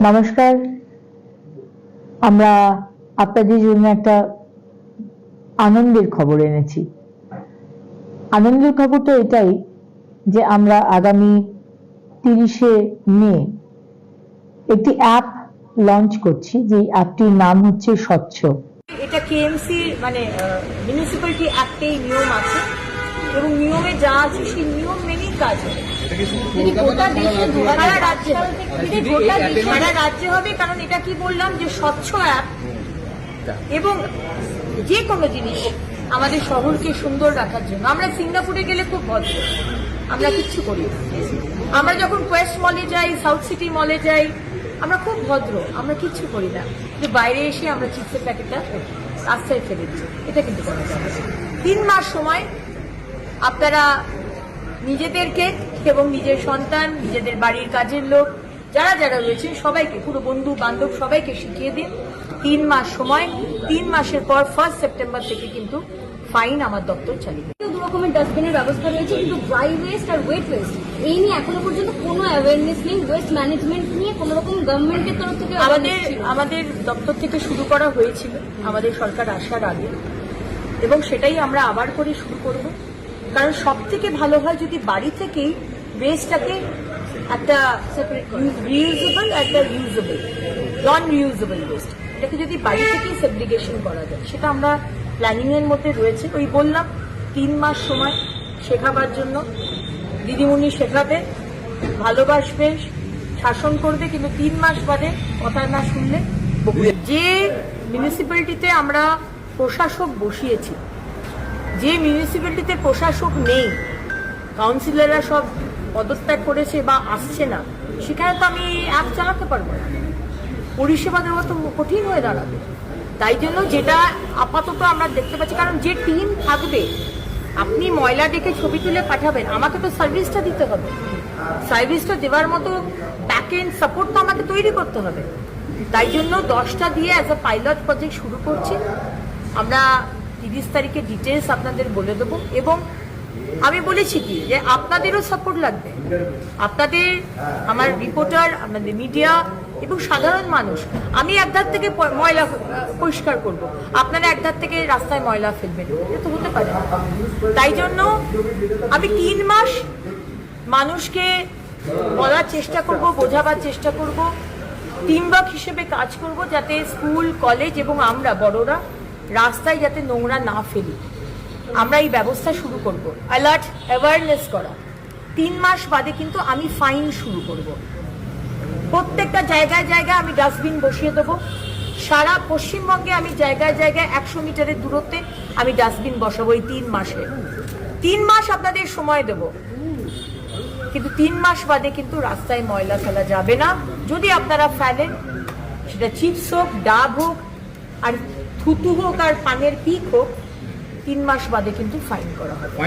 নমস্কার, আমরা আপনাদের জন্য একটা আনন্দের খবর এনেছি। আনন্দের খবরটা এটাই যে আমরা আগামী 30শে মে একটি অ্যাপ লঞ্চ করছি, যে অ্যাপটির নাম হচ্ছে স্বচ্ছ। এটা কেএমসি মানে মিউনিসিপ্যালিটি অ্যাক্টেই নিয়ম আছে এবং নিয়মে যা আছে সেই নিয়ম মেনেই কাজ হবে। সারা রাজ্যে হবে, কারণ এটা কি বললাম যে স্বচ্ছ অ্যাপ এবং যে কোনো জিনিস আমাদের শহরকে সুন্দর রাখার জন্য। আমরা সিঙ্গাপুরে গেলে খুব ভদ্র, আমরা কিচ্ছু করি না। আমরা যখন কোয়েস্ট মলে যাই, সাউথ সিটি মলে যাই, আমরা খুব ভদ্র, আমরা কিচ্ছু করি না। কিন্তু বাইরে এসে আমরা চিপসের প্যাকেটটা রাস্তায় ফেলে দিই, এটা কিন্তু করা যাবে। 3 মাস সময় আপনারা নিজেদেরকে এবং নিজের সন্তান, নিজেদের বাড়ির কাজের লোক যারা যারা রয়েছেন সবাইকে, পুরো বন্ধু বান্ধব সবাইকে শিখিয়ে দিন। 3 মাস সময়, 3 মাসের পর 1 সেপ্টেম্বর থেকে কিন্তু ফাইন আমার দপ্তর চালিয়ে। দু রকমের ডাস্টবিনের ব্যবস্থা রয়েছে, কিন্তু ড্রাই ওয়েস্ট আর ওয়েট ওয়েস্ট এই নিয়ে এখনো পর্যন্ত কোনো অ্যাওয়ারনেস নেই। ওয়েস্ট ম্যানেজমেন্ট নিয়ে কোনো রকম গভর্নমেন্টের তরফ থেকে আমাদের দপ্তর থেকে শুরু করা হয়েছিল আমাদের সরকার আসার আগে, এবং সেটাই আমরা আবার করে শুরু করব। কারণ সব থেকে ভালো হয় যদি বাড়ি থেকেই ওয়েস্টটাকে একটা রিউজেবল, একটা ইউজেবল, নন রিউজেবল ওয়েস্ট, এটাকে যদি বাড়ি থেকেই সেগ্রিগেশন করা যায়, সেটা আমরা প্ল্যানিং এর মধ্যে রয়েছে। ওই বললাম 3 মাস সময় শেখাবার জন্য। দিদিমণি শেখাবে, ভালোবাসবে, শাসন করবে, কিন্তু 3 মাস বাদে কথা না শুনলে। যে মিউনিসিপ্যালিটিতে আমরা প্রশাসক বসিয়েছি, যে মিউনিসিপ্যালিটিতে প্রশাসক নেই, কাউন্সিলররা সব পদত্যাগ করেছে বা আসছে না, সেখানে তো আমি অ্যাপ চালাতে পারবো না, পরিষেবা দেওয়া তো কঠিন হয়ে দাঁড়াবে। তাই জন্য যেটা আপাতত আমরা দেখতে পাচ্ছি, কারণ যে টিম থাকবে, আপনি ময়লা দেখে ছবি তুলে পাঠাবেন, আমাকে তো সার্ভিসটা দিতে হবে। সার্ভিসটা দেওয়ার মতো ব্যাক এন্ড সাপোর্ট তো আমাকে তৈরি করতে হবে। তাই জন্য 10টা দিয়ে অ্যাজ আ পাইলট প্রজেক্ট শুরু করছি। আমরা 30 তারিখে ডিটেলস আপনাদের বলে দেবো। এবং আমি বলেছি কি, যে আপনাদেরও সাপোর্ট লাগবে, আপনাদের, আমার রিপোর্টার, আপনাদের মিডিয়া এবং সাধারণ মানুষ। আমি একধার থেকে ময়লা পরিষ্কার করব, আপনারা একধার থেকে রাস্তায় ময়লা ফেলবেন, এটা তো হতে পারে না। তাই জন্য আমি 3 মাস মানুষকে বলার চেষ্টা করব, বোঝাবার চেষ্টা করব, টিমওয়ার্ক হিসেবে কাজ করব, যাতে স্কুল, কলেজ এবং আমরা বড়রা রাস্তায় যাতে নোংরা না ফেলি। আমরা এই ব্যবস্থা শুরু করব, অ্যালার্ট, অ্যাওয়ারনেস করা। 3 মাস বাদে কিন্তু আমি ফাইন শুরু করব। প্রত্যেকটা জায়গায় জায়গায় আমি ডাস্টবিন বসিয়ে দেবো। সারা পশ্চিমবঙ্গে আমি জায়গায় জায়গায় 100 মিটারের দূরত্বে আমি ডাস্টবিন বসাবো এই 3 মাসে। 3 মাস আপনাদের সময় দেব, কিন্তু 3 মাস বাদে কিন্তু রাস্তায় ময়লা ফেলা যাবে না। যদি আপনারা ফেলেন, সেটা চিপস হোক, ডাব হোক, আর থুতু হোক, আর পানের পিক হোক, 3 মাস বাদে কিন্তু ফাইন করা হবে।